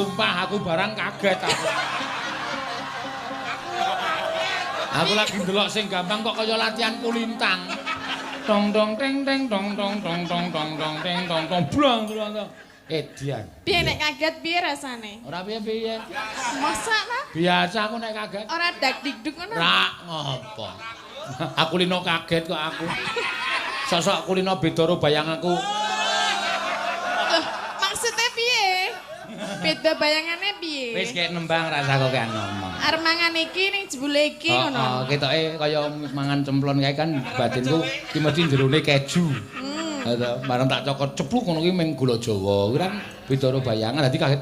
sumpah aku barang kaget aku. Aku lagi ndelok sing gampang kok kaya latihan kulintang. Dong dong teng teng dong dong dong dong dong dong teng dong dong blang blang. Edian. Piye nek kaget piye rasane? Ora piye-piye. Masa ta? Biasa aku nek kaget. Ora dak dikduk ngono. Rak ngopo. Aku lino kaget kok aku. Sosok kulino beda karo bayanganku. Loh, maksudnya piye? Beda bayangane piye? Wis kek nembang rasaku kan ngomong. Arep mangan iki ning jebule iki ngono. Ketoke kaya mangan cemplon kae kan batinku ki mesti jerone keju. Bareng tak cokot cepluk ngono ki meng gula Jawa. Kuwi kan beda karo bayangan dadi kaget.